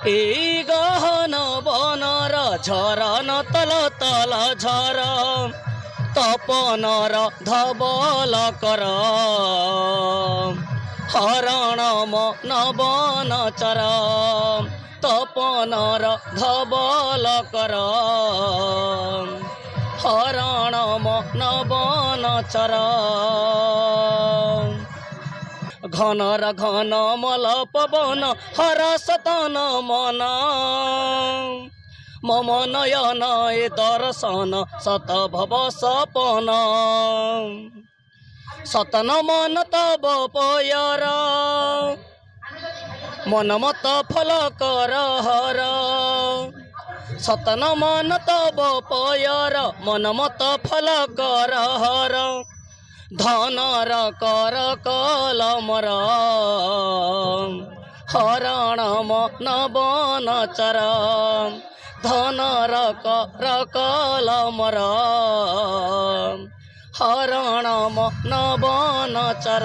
এই গহন বনর ঝরন তল তল ঝর তপনর ধবল কর হরণ মন বন চর তপনর ধবল কর হরণ মন বন চর ঘনর ঘন মল পবন হরস তন মন মম নয়ন এ দর্শন শত ভব সপন সতন মন তব পয়র মন মত ফল কর হর সতন মন তব পয়র মন মত ফল কর হর ধনর কর কলমর হরণ মন বন চর ধনর কর কলমর হরণ মন বন চর।